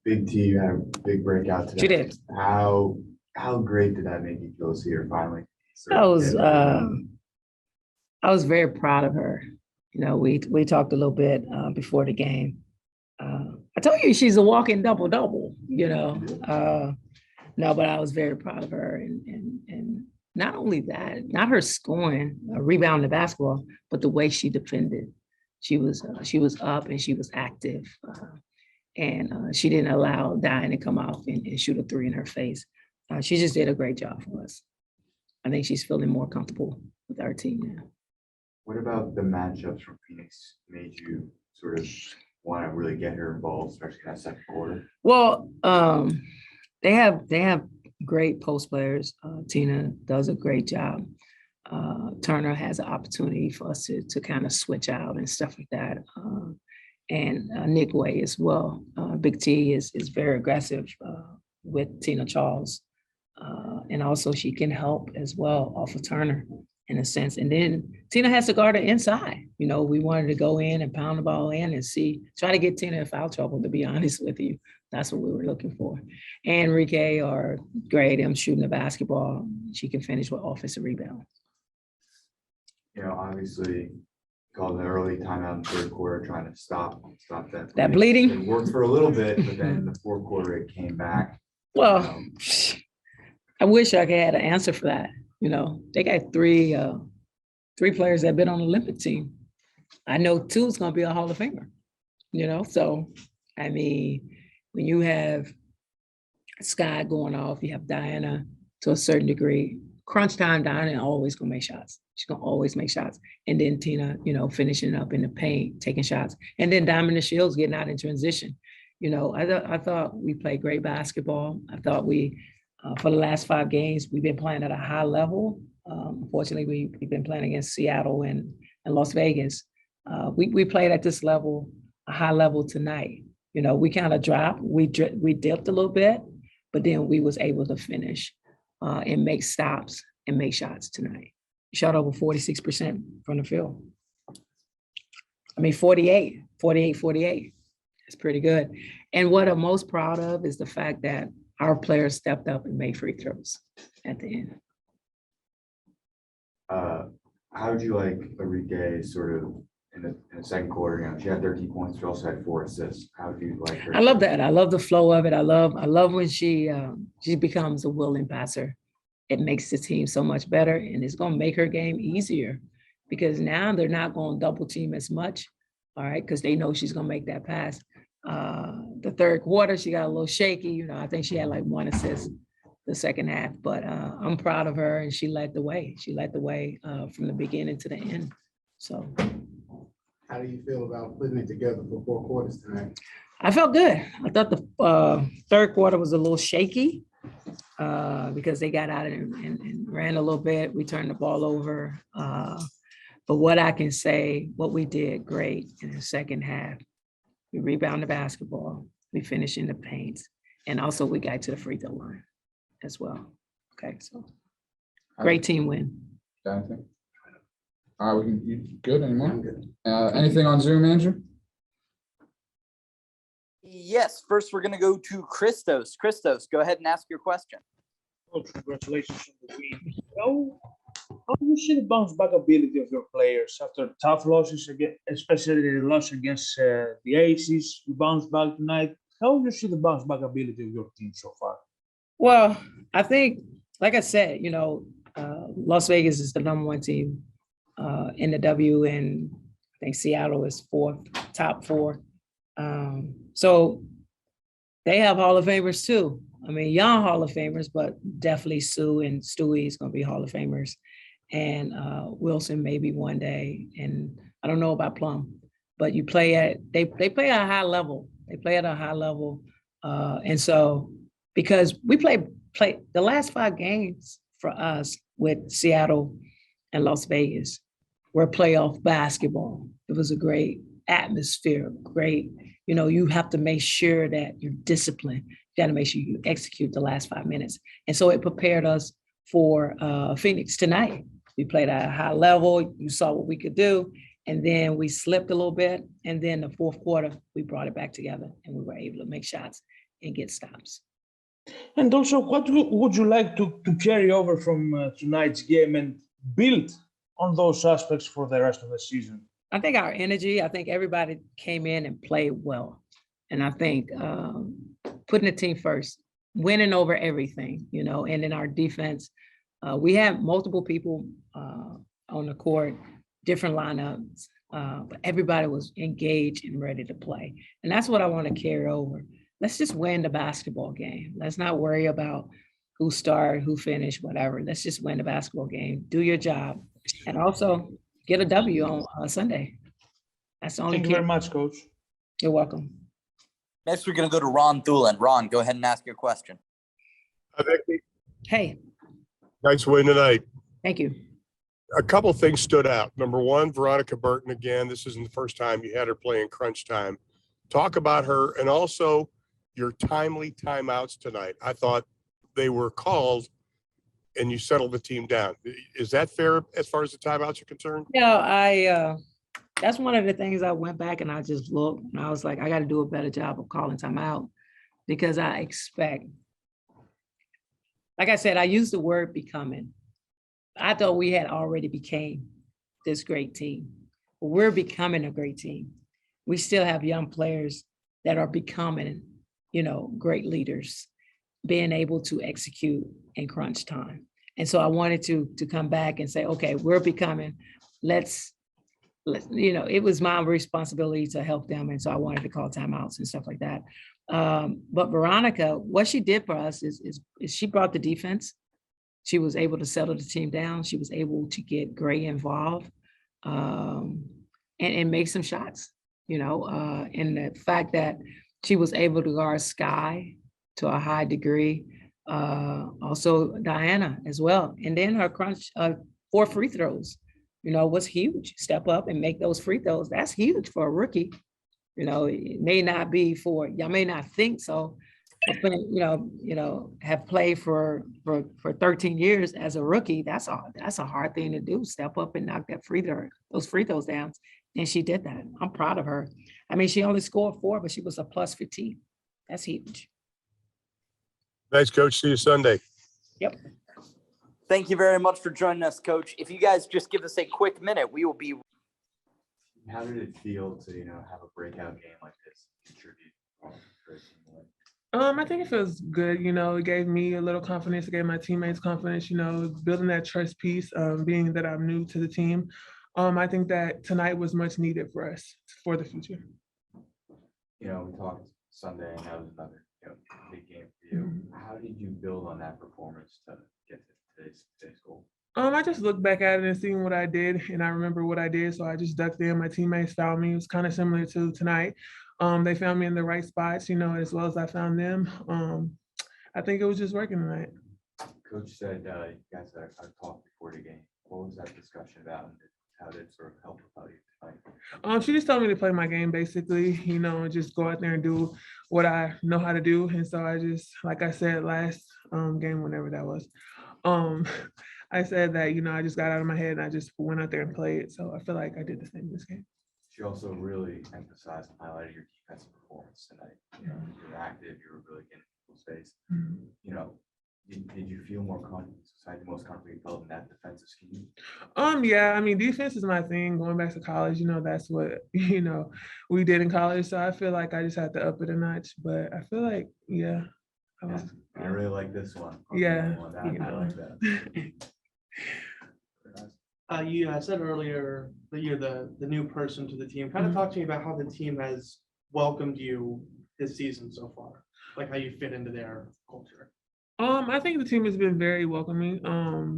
Big T, you had a big breakout today. She did. How great did that make you feel to see her finally? I was very proud of her. You know, we talked a little bit before the game. I told you she's a walking double-double, you know. No, but I was very proud of her. And not only that, not her scoring, rebounding the basketball, but the way she defended. She was up and she was active. And she didn't allow Diane to come off and shoot a three in her face. She just did a great job for us. I think she's feeling more comfortable with our team now. What about the matchups from Phoenix made you sort of want to really get her involved, especially in that second quarter? Well, they have great post players. Tina does a great job. Turner has an opportunity for us to kind of switch out and stuff like that. And Nick Way as well. Big T is very aggressive with Tina Charles. And also she can help as well off of Turner in a sense. And then Tina has to guard her inside. You know, we wanted to go in and pound the ball in and try to get Tina in foul trouble, to be honest with you. That's what we were looking for. And Enrique are great. I'm shooting the basketball. She can finish with offensive rebound. You know, obviously called an early timeout in the third quarter, trying to stop that bleeding. It worked for a little bit, but then in the fourth quarter it came back. Well, I wish I could have an answer for that. You know, they got three players that have been on the Olympic team. I know two is going to be a Hall of Famer, you know? So, I mean, when you have Sky going off, you have Diana to a certain degree. Crunch time, Diana always going to make shots. She's going to always make shots. And then Tina, you know, finishing up in the paint, taking shots. And then Diamond and Shields getting out in transition. You know, I thought we played great basketball. I thought for the last 5 games, we've been playing at a high level. Unfortunately, we've been playing against Seattle and Las Vegas. We played at this level, a high level tonight. You know, we kind of dropped, we dipped a little bit, but then we was able to finish and make stops and make shots tonight. We shot over 46% from the field. I mean, 48. It's pretty good. And what I'm most proud of is the fact that our players stepped up and made free throws at the end. How would you like Enrique sort of in the second quarter? You know, she had 13 points. She also had 4 assists. How do you like her? I love that. I love the flow of it. I love when she becomes a willing passer. It makes the team so much better, and it's going to make her game easier because now they're not going to double team as much, all right, because they know she's going to make that pass. The third quarter, she got a little shaky. You know, I think she had like 1 assist the second half, but I'm proud of her, and she led the way. She led the way from the beginning to the end. So, how do you feel about putting it together for 4 quarters tonight? I felt good. I thought the third quarter was a little shaky because they got out and ran a little bit. We turned the ball over. But what I can say, what we did great in the second half, we rebounded the basketball, we finished in the paint, and also we got to the free throw line as well. Okay, so great team win. Anything? All right, you good anymore? I'm good. Anything on Zoom, Andrew? Yes, first we're going to go to Christos. Christos, go ahead and ask your question. Well, congratulations on the win. How do you see the bounce back ability of your players after tough losses, especially the loss against the Aces? You bounced back tonight. How do you see the bounce back ability of your team so far? Well, I think, like I said, you know, Las Vegas is the #1 team in the W, and I think Seattle is top 4. So they have Hall of Famers too. I mean, young Hall of Famers, but definitely Sue and Stewie is going to be Hall of Famers. And Wilson maybe one day. And I don't know about Plum, but they play at a high level. They play at a high level. And so because we play the last 5 games for us with Seattle and Las Vegas were playoff basketball. It was a great atmosphere, great. You know, you have to make sure that you're disciplined. You got to make sure you execute the last 5 minutes. And so it prepared us for Phoenix tonight. We played at a high level. You saw what we could do. And then we slipped a little bit. And then the fourth quarter, we brought it back together and we were able to make shots and get stops. And also, what would you like to carry over from tonight's game and build on those aspects for the rest of the season? I think our energy, I think everybody came in and played well. And I think putting the team first, winning over everything, you know, and in our defense, we have multiple people on the court, different lineups, but everybody was engaged and ready to play. And that's what I want to carry over. Let's just win the basketball game. Let's not worry about who started, who finished, whatever. Let's just win the basketball game, do your job, and also get a W on Sunday. That's the only Thank you very much, Coach. You're welcome. Next, we're going to go to Ron Thulin. Ron, go ahead and ask your question. Hi, Vicky. Hey, Nice win tonight. thank you. A couple things stood out. Number one, Veronica Burton again. This isn't the first time you had her play in crunch time. Talk about her and also your timely timeouts tonight. I thought they were called and you settled the team down. Is that fair as far as the timeouts are concerned? Yeah, that's one of the things I went back and I just looked and I was like, I got to do a better job of calling timeout because I expect, like I said, I used the word becoming. I thought we had already became this great team, but we're becoming a great team. We still have young players that are becoming, you know, great leaders, being able to execute in crunch time. And so I wanted to come back and say, okay, we're becoming, let's, you know, it was my responsibility to help them. And so I wanted to call timeouts and stuff like that. But Veronica, what she did for us is she brought the defense. She was able to settle the team down. She was able to get Gray involved and make some shots, you know, and the fact that she was able to guard Sky to a high degree, also Diana as well. And then her crunch, 4 free throws, you know, was huge. Step up and make those free throws. That's huge for a rookie. You know, it may not be for, y'all may not think so, but you know, have played for 13 years as a rookie. That's a hard thing to do. Step up and knock those free throws down. And she did that. I'm proud of her. I mean, she only scored 4, but she was a plus 15. That's huge. Thanks, Coach. See you Sunday. Yep. Thank you very much for joining us, Coach. If you guys just give us a quick minute, we will be. How did it feel to, you know, have a breakout game like this, contribute for a team like? I think it feels good. You know, it gave me a little confidence. It gave my teammates confidence, you know, building that trust piece, being that I'm new to the team. I think that tonight was much needed for us for the future. You know, we talked Sunday and that was another, you know, big game for you. How did you build on that performance to get to today's goal? I just looked back at it and seeing what I did, and I remember what I did. So I just ducked in. My teammates found me. It was kind of similar to tonight. They found me in the right spots, you know, as well as I found them. I think it was just working tonight. Coach said you guys had talked before the game. What was that discussion about, and how did it sort of help about you tonight? She just told me to play my game, basically, you know, and just go out there and do what I know how to do. And so I just, like I said, last game, whenever that was, I said that, you know, I just got out of my head and I just went out there and played. So I feel like I did the same this game. She also really emphasized and highlighted your defensive performance tonight. You know, you were active, you were really getting people's space. You know, did you feel more confident, the most confident you felt in that defensive scheme? Yeah, I mean, defense is my thing. Going back to college, you know, that's what, you know, we did in college. So I feel like I just had to up it a notch. But I feel like, yeah. I really like this one. Yeah. I like that. You said earlier that you're the new person to the team. Kind of talk to me about how the team has welcomed you this season so far, like how you fit into their culture. I think the team has been very welcoming.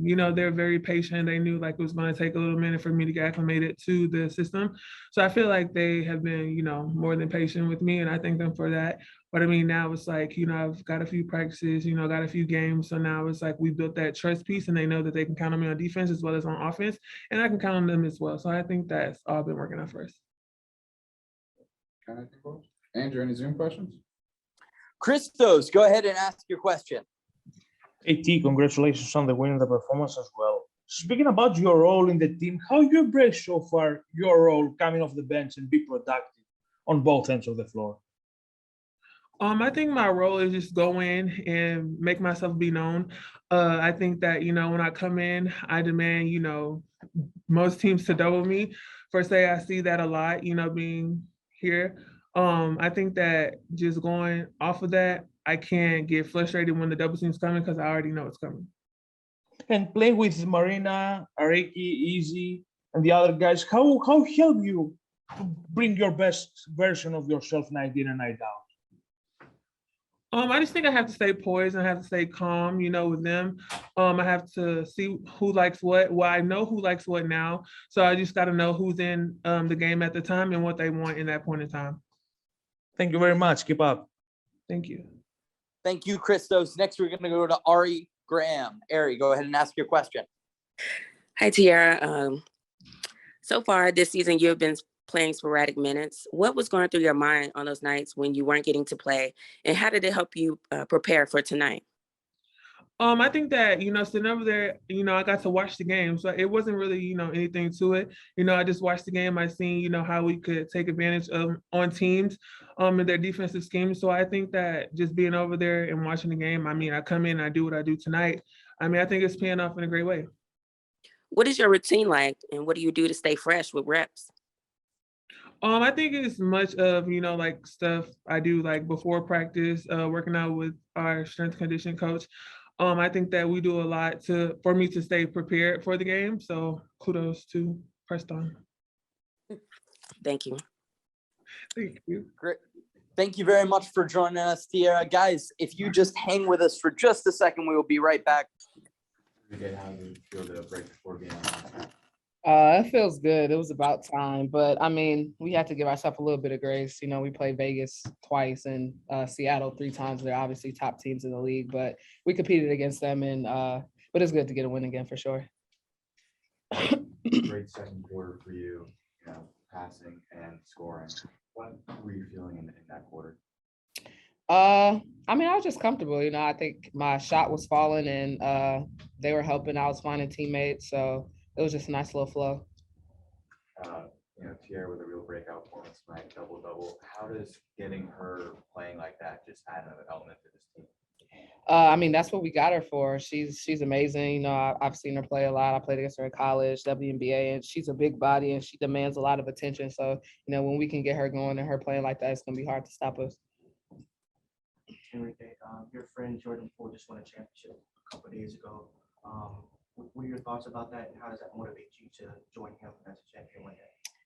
You know, they're very patient. They knew like it was going to take a little minute for me to get acclimated to the system. So I feel like they have been, you know, more than patient with me, and I thank them for that. But I mean, now it's like, you know, I've got a few practices, you know, got a few games. So now it's like we built that trust piece and they know that they can count on me on defense as well as on offense. And I can count on them as well. So I think that's all been working out for us. Andrew, any Zoom questions? Christos, go ahead and ask your question. AT, congratulations on the win and the performance as well. Speaking about your role in the team, how you embrace so far your role coming off the bench and be productive on both ends of the floor? I think my role is just go in and make myself be known. I think that, when I come in, I demand, most teams to double me. For say, I see that a lot, being here. I think that just going off of that, I can't get frustrated when the double team's coming because I already know it's coming. And playing with Marina, Ariki, Easy, and the other guys, how help you to bring your best version of yourself night in and night out? I just think I have to stay poised and I have to stay calm, with them. I have to see who likes what. Well, I know who likes what now. So I just got to know who's in the game at the time and what they want in that point in time. Thank you very much. Keep up. Thank you. Thank you, Christos. Next, we're going to go to Ari Graham. Ari, go ahead and ask your question. Hi, Tiara. So far this season, you've been playing sporadic minutes. What was going through your mind on those nights when you weren't getting to play, and how did it help you prepare for tonight? I think that, sitting over there, I got to watch the game. So it wasn't really, anything to it. I just watched the game. I seen, how we could take advantage of on teams and their defensive scheme. So I think that just being over there and watching the game, I come in, I do what I do tonight. I think it's paying off in a great way. What is your routine like, and what do you do to stay fresh with reps? I think it's much of, like stuff I do like before practice, working out with our strength conditioning coach. I think that we do a lot for me to stay prepared for the game. So kudos to Preston. Thank you. Thank you. Great. Thank you very much for joining us, Tiara. Guys, if you just hang with us for just a second, we will be right back. How do you feel the break before game? It feels good. It was about time, but we had to give ourselves a little bit of grace. We played Vegas twice and Seattle 3 times. They're obviously top teams in the league, but we competed against them, and but it's good to get a win again for sure. Great second quarter for you, passing and scoring. What were you feeling in that quarter? I was just comfortable. I think my shot was falling and they were helping. I was finding teammates, so it was just a nice little flow. Tiara with a real breakout performance tonight, double-double. How does getting her playing like that just add another element to this team? That's what we got her for. She's amazing. I've seen her play a lot. I played against her in college, WNBA, and she's a big body and she demands a lot of attention. So, when we can get her going and her playing like that, it's going to be hard to stop us. Enrique, your friend Jordan Poole just won a championship a couple of days ago. What are your thoughts about that, and how does that motivate you to join him as a champion one day?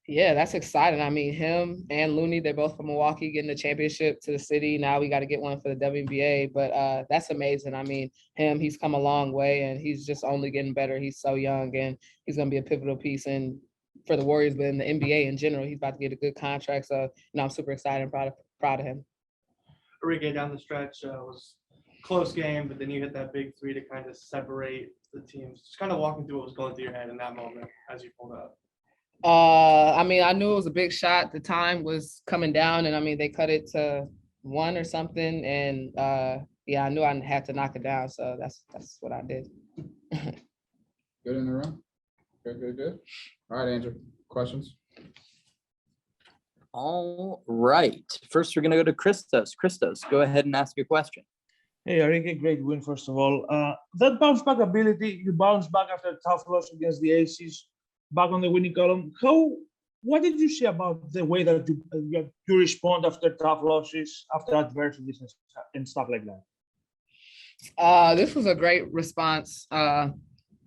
Yeah, that's exciting. Him and Looney, they're both from Milwaukee, getting a championship to the city. Now we got to get one for the WNBA, but that's amazing. He's come a long way, and he's just only getting better. He's so young, and he's going to be a pivotal piece for the Warriors, but in the NBA in general. He's about to get a good contract, so I'm super excited and proud of him. Enrique, down the stretch was a close game, but then you hit that big 3 to kind of separate the teams. Just kind of walking through what was going through your head in that moment as you pulled up. I knew it was a big shot. The time was coming down, and they cut it to 1 or something. And I knew I had to knock it down. So that's what I did. Good in the room. Good. All right, Andrew, questions? All right. First, we're going to go to Christos. Christos, go ahead and ask your question. Hey, Enrique, great win, first of all. That bounce back ability, you bounce back after a tough loss against the Aces, back on the winning column. What did you say about the way that you respond after tough losses, after adversities and stuff like that? This was a great response.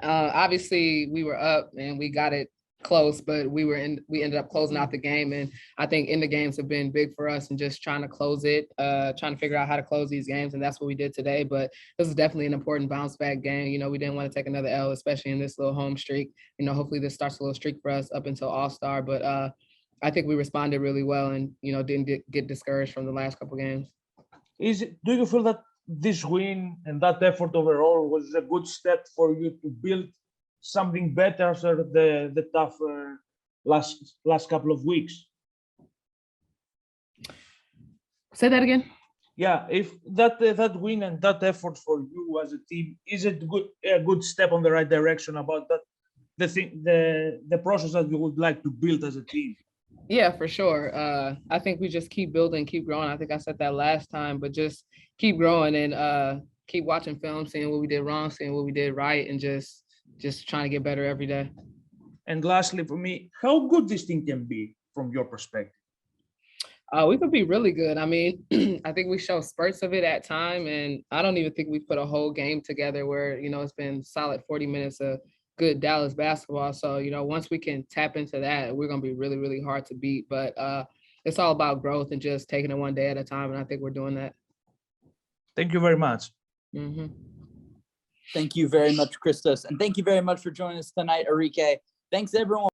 Obviously, we were up and we got it close, but we ended up closing out the game. And I think in the games have been big for us and just trying to close it, trying to figure out how to close these games. And that's what we did today. But this is definitely an important bounce back game. We didn't want to take another L, especially in this little home streak. Hopefully this starts a little streak for us up until All-Star. But I think we responded really well and, didn't get discouraged from the last couple games. Do you feel that this win and that effort overall was a good step for you to build something better after the tough last couple of weeks? Say that again. Yeah, if that win and that effort for you as a team, is it a good step on the right direction about that the process that you would like to build as a team? Yeah, for sure. I think we just keep building, keep growing. I think I said that last time, but just keep growing and keep watching film, seeing what we did wrong, seeing what we did right, and just trying to get better every day. And lastly, for me, how good this team can be from your perspective? We could be really good. I mean, I think we show spurts of it at time, and I don't even think we put a whole game together where, you know, it's been solid 40 minutes of good Dallas basketball. So, you know, once we can tap into that, we're going to be really, really hard to beat. But it's all about growth and just taking it one day at a time. And I think we're doing that. Thank you very much. Mm-hmm. Thank you very much, Christos. And thank you very much for joining us tonight, Arike. Thanks, everyone.